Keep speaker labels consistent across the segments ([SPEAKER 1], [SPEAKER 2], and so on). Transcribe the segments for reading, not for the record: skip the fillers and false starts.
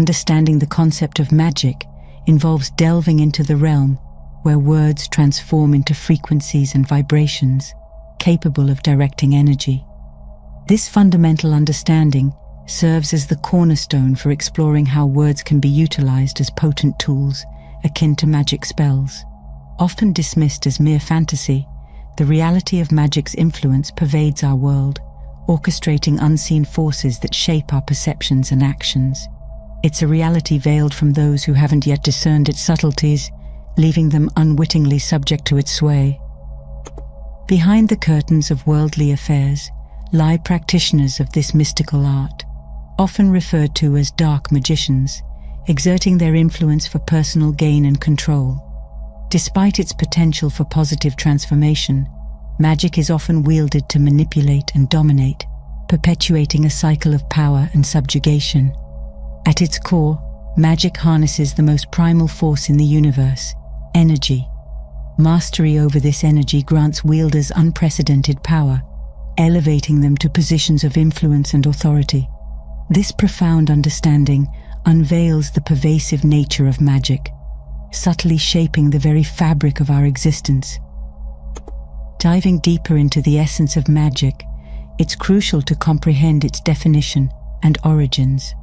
[SPEAKER 1] Understanding the concept of magic involves delving into the realm where words transform into frequencies and vibrations capable of directing energy. This fundamental understanding serves as the cornerstone for exploring how words can be utilized as potent tools akin to magic spells. Often dismissed as mere fantasy, the reality of magic's influence pervades our world, orchestrating unseen forces that shape our perceptions and actions. It's a reality veiled from those who haven't yet discerned its subtleties, leaving them unwittingly subject to its sway. Behind the curtains of worldly affairs lie practitioners of this mystical art, often referred to as dark magicians, exerting their influence for personal gain and control. Despite its potential for positive transformation, magic is often wielded to manipulate and dominate, perpetuating a cycle of power and subjugation. At its core, magic harnesses the most primal force in the universe, energy. Mastery over this energy grants wielders unprecedented power, elevating them to positions of influence and authority. This profound understanding unveils the pervasive nature of magic, subtly shaping the very fabric of our existence. Diving deeper into the essence of magic, it's crucial to comprehend its definition and origins.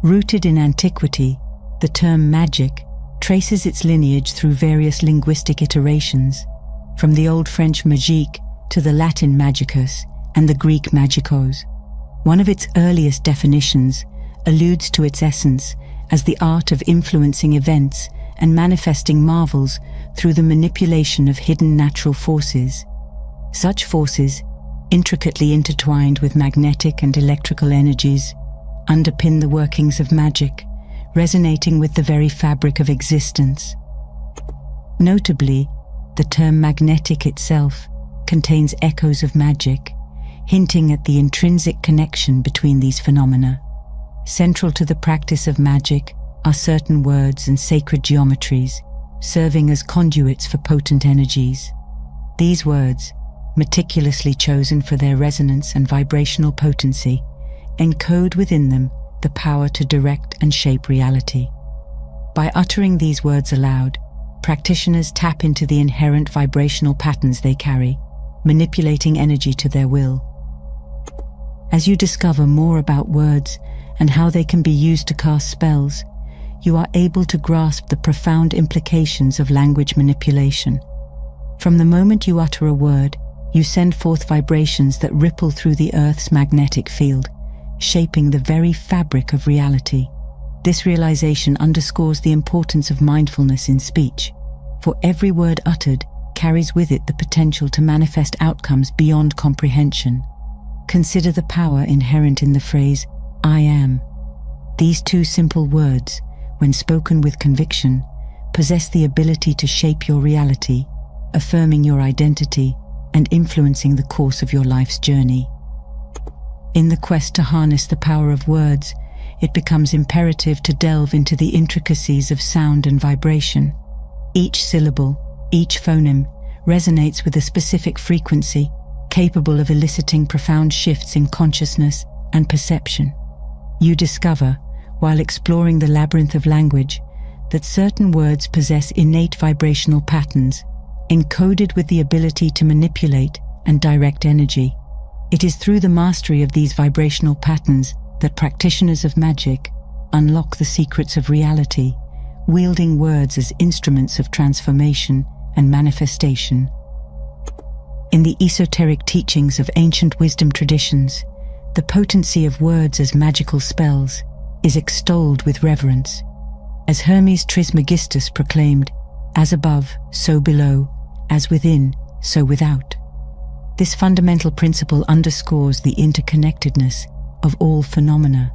[SPEAKER 1] Rooted in antiquity, the term magic traces its lineage through various linguistic iterations, from the Old French magique to the Latin magicus and the Greek magikos. One of its earliest definitions alludes to its essence as the art of influencing events and manifesting marvels through the manipulation of hidden natural forces. Such forces, intricately intertwined with magnetic and electrical energies, underpin the workings of magic, resonating with the very fabric of existence. Notably, the term magnetic itself contains echoes of magic, hinting at the intrinsic connection between these phenomena. Central to the practice of magic are certain words and sacred geometries, serving as conduits for potent energies. These words, meticulously chosen for their resonance and vibrational potency, encode within them the power to direct and shape reality. By uttering these words aloud, practitioners tap into the inherent vibrational patterns they carry, manipulating energy to their will. As you discover more about words and how they can be used to cast spells, you are able to grasp the profound implications of language manipulation. From the moment you utter a word, you send forth vibrations that ripple through the Earth's magnetic field, shaping the very fabric of reality. This realization underscores the importance of mindfulness in speech, for every word uttered carries with it the potential to manifest outcomes beyond comprehension. Consider the power inherent in the phrase, "I am." These two simple words, when spoken with conviction, possess the ability to shape your reality, affirming your identity and influencing the course of your life's journey. In the quest to harness the power of words, it becomes imperative to delve into the intricacies of sound and vibration. Each syllable, each phoneme, resonates with a specific frequency, capable of eliciting profound shifts in consciousness and perception. You discover, while exploring the labyrinth of language, that certain words possess innate vibrational patterns, encoded with the ability to manipulate and direct energy. It is through the mastery of these vibrational patterns that practitioners of magic unlock the secrets of reality, wielding words as instruments of transformation and manifestation. In the esoteric teachings of ancient wisdom traditions, the potency of words as magical spells is extolled with reverence. As Hermes Trismegistus proclaimed, "As above, so below, as within, so without." This fundamental principle underscores the interconnectedness of all phenomena,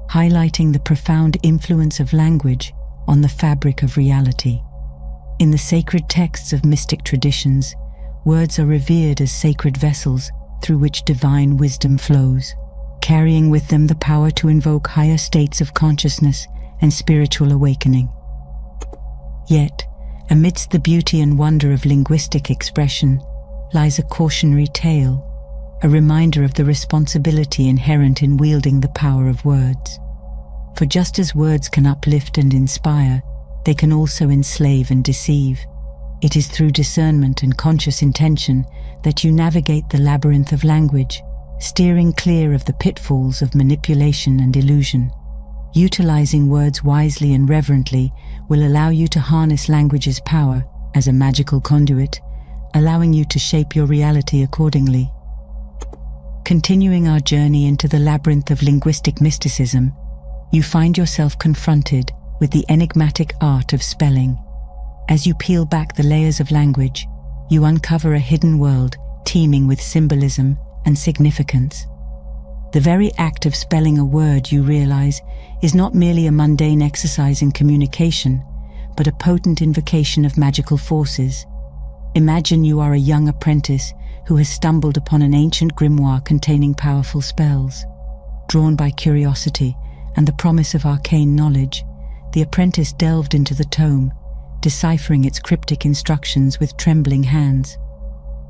[SPEAKER 1] highlighting the profound influence of language on the fabric of reality. In the sacred texts of mystic traditions, words are revered as sacred vessels through which divine wisdom flows, carrying with them the power to invoke higher states of consciousness and spiritual awakening. Yet, amidst the beauty and wonder of linguistic expression lies a cautionary tale, a reminder of the responsibility inherent in wielding the power of words. For just as words can uplift and inspire, they can also enslave and deceive. It is through discernment and conscious intention that you navigate the labyrinth of language, steering clear of the pitfalls of manipulation and illusion. Utilizing words wisely and reverently will allow you to harness language's power as a magical conduit, allowing you to shape your reality accordingly. Continuing our journey into the labyrinth of linguistic mysticism, you find yourself confronted with the enigmatic art of spelling. As you peel back the layers of language, you uncover a hidden world teeming with symbolism and significance. The very act of spelling a word, you realize, is not merely a mundane exercise in communication, but a potent invocation of magical forces. Imagine you are a young apprentice who has stumbled upon an ancient grimoire containing powerful spells. Drawn by curiosity and the promise of arcane knowledge, the apprentice delved into the tome, deciphering its cryptic instructions with trembling hands.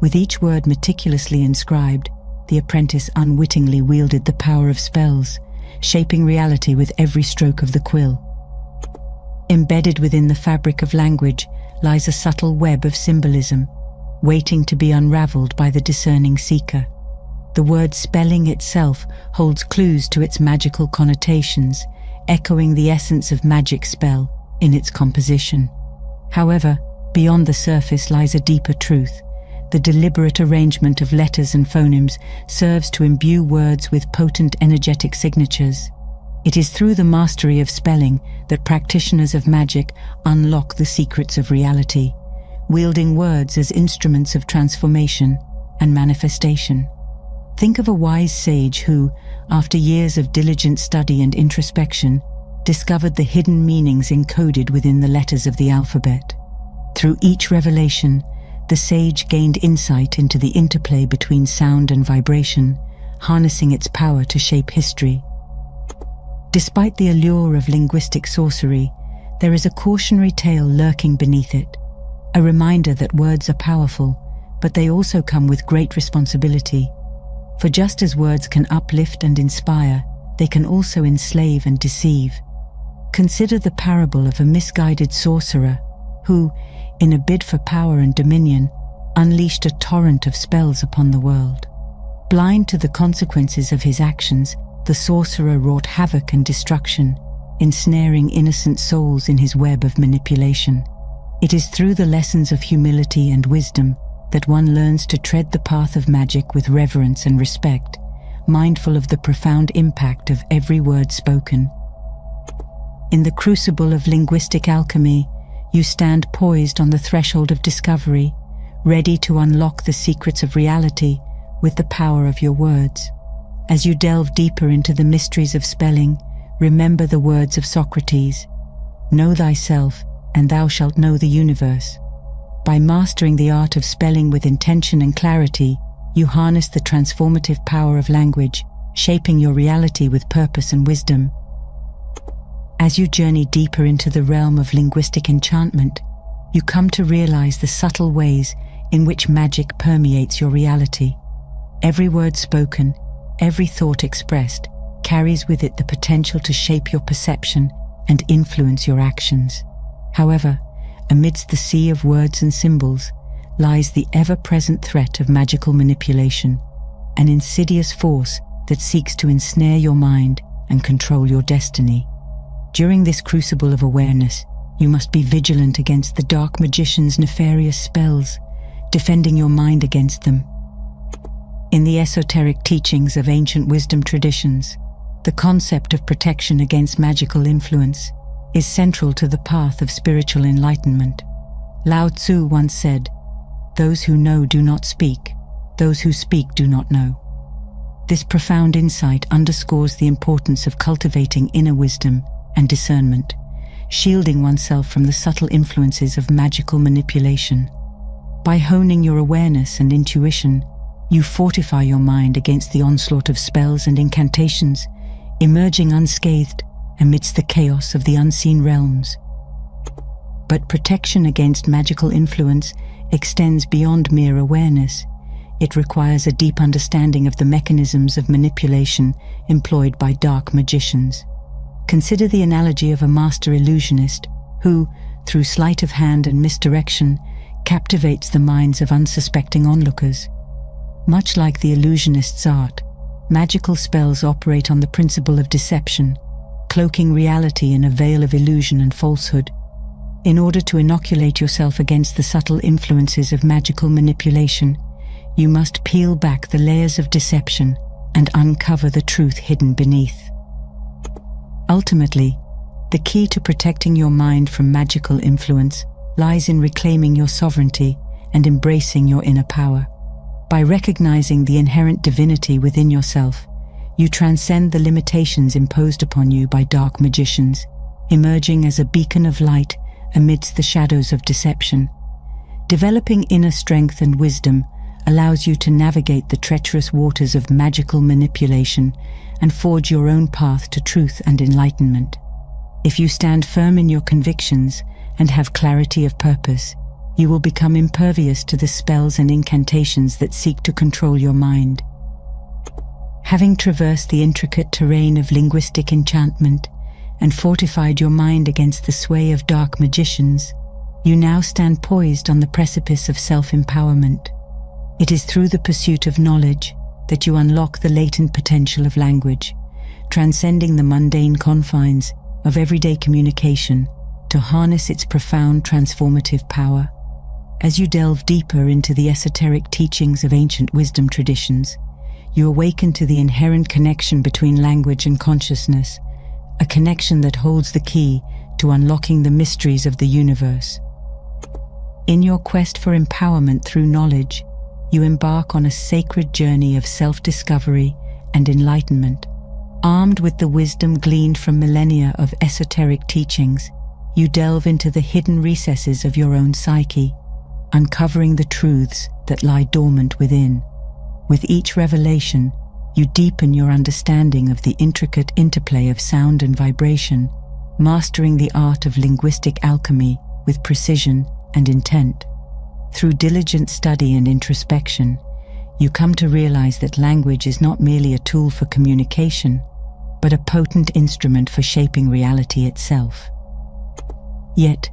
[SPEAKER 1] With each word meticulously inscribed, the apprentice unwittingly wielded the power of spells, shaping reality with every stroke of the quill. Embedded within the fabric of language lies a subtle web of symbolism, waiting to be unraveled by the discerning seeker. The word spelling itself holds clues to its magical connotations, echoing the essence of magic spell in its composition. However, beyond the surface lies a deeper truth. The deliberate arrangement of letters and phonemes serves to imbue words with potent energetic signatures. It is through the mastery of spelling that practitioners of magic unlock the secrets of reality, wielding words as instruments of transformation and manifestation. Think of a wise sage who, after years of diligent study and introspection, discovered the hidden meanings encoded within the letters of the alphabet. Through each revelation, the sage gained insight into the interplay between sound and vibration, harnessing its power to shape history. Despite the allure of linguistic sorcery, there is a cautionary tale lurking beneath it, a reminder that words are powerful, but they also come with great responsibility. For just as words can uplift and inspire, they can also enslave and deceive. Consider the parable of a misguided sorcerer who, in a bid for power and dominion, unleashed a torrent of spells upon the world. Blind to the consequences of his actions, the sorcerer wrought havoc and destruction, ensnaring innocent souls in his web of manipulation. It is through the lessons of humility and wisdom that one learns to tread the path of magic with reverence and respect, mindful of the profound impact of every word spoken. In the crucible of linguistic alchemy, you stand poised on the threshold of discovery, ready to unlock the secrets of reality with the power of your words. As you delve deeper into the mysteries of spelling, remember the words of Socrates: "Know thyself, and thou shalt know the universe." By mastering the art of spelling with intention and clarity, you harness the transformative power of language, shaping your reality with purpose and wisdom. As you journey deeper into the realm of linguistic enchantment, you come to realize the subtle ways in which magic permeates your reality. Every word spoken, every thought expressed, carries with it the potential to shape your perception and influence your actions. However, amidst the sea of words and symbols lies the ever-present threat of magical manipulation, an insidious force that seeks to ensnare your mind and control your destiny. During this crucible of awareness, you must be vigilant against the dark magician's nefarious spells, defending your mind against them. In the esoteric teachings of ancient wisdom traditions, the concept of protection against magical influence is central to the path of spiritual enlightenment. Lao Tzu once said, "Those who know do not speak, those who speak do not know." This profound insight underscores the importance of cultivating inner wisdom and discernment, shielding oneself from the subtle influences of magical manipulation. By honing your awareness and intuition, you fortify your mind against the onslaught of spells and incantations, emerging unscathed amidst the chaos of the unseen realms. But protection against magical influence extends beyond mere awareness. It requires a deep understanding of the mechanisms of manipulation employed by dark magicians. Consider the analogy of a master illusionist who, through sleight of hand and misdirection, captivates the minds of unsuspecting onlookers. Much like the illusionist's art, magical spells operate on the principle of deception, cloaking reality in a veil of illusion and falsehood. In order to inoculate yourself against the subtle influences of magical manipulation, you must peel back the layers of deception and uncover the truth hidden beneath. Ultimately, the key to protecting your mind from magical influence lies in reclaiming your sovereignty and embracing your inner power. By recognizing the inherent divinity within yourself, you transcend the limitations imposed upon you by dark magicians, emerging as a beacon of light amidst the shadows of deception. Developing inner strength and wisdom allows you to navigate the treacherous waters of magical manipulation and forge your own path to truth and enlightenment. If you stand firm in your convictions and have clarity of purpose, you will become impervious to the spells and incantations that seek to control your mind. Having traversed the intricate terrain of linguistic enchantment and fortified your mind against the sway of dark magicians, you now stand poised on the precipice of self-empowerment. It is through the pursuit of knowledge that you unlock the latent potential of language, transcending the mundane confines of everyday communication to harness its profound transformative power. As you delve deeper into the esoteric teachings of ancient wisdom traditions, you awaken to the inherent connection between language and consciousness, a connection that holds the key to unlocking the mysteries of the universe. In your quest for empowerment through knowledge, you embark on a sacred journey of self-discovery and enlightenment. Armed with the wisdom gleaned from millennia of esoteric teachings, you delve into the hidden recesses of your own psyche, uncovering the truths that lie dormant within. With each revelation, you deepen your understanding of the intricate interplay of sound and vibration, mastering the art of linguistic alchemy with precision and intent. Through diligent study and introspection, you come to realize that language is not merely a tool for communication, but a potent instrument for shaping reality itself. Yet,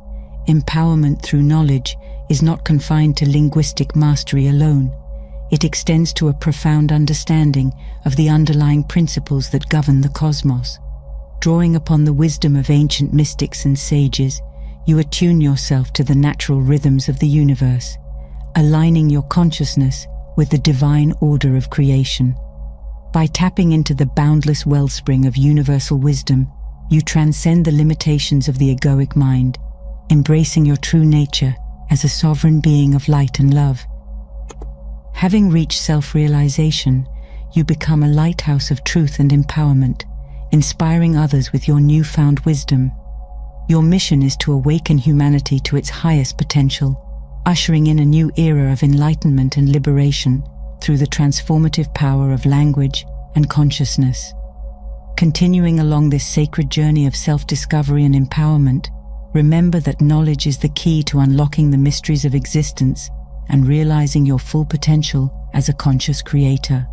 [SPEAKER 1] empowerment through knowledge is not confined to linguistic mastery alone. It extends to a profound understanding of the underlying principles that govern the cosmos. Drawing upon the wisdom of ancient mystics and sages, you attune yourself to the natural rhythms of the universe, aligning your consciousness with the divine order of creation. By tapping into the boundless wellspring of universal wisdom, you transcend the limitations of the egoic mind, embracing your true nature as a sovereign being of light and love. Having reached self-realization, you become a lighthouse of truth and empowerment, inspiring others with your newfound wisdom. Your mission is to awaken humanity to its highest potential, ushering in a new era of enlightenment and liberation through the transformative power of language and consciousness. Continuing along this sacred journey of self-discovery and empowerment, remember that knowledge is the key to unlocking the mysteries of existence and realizing your full potential as a conscious creator.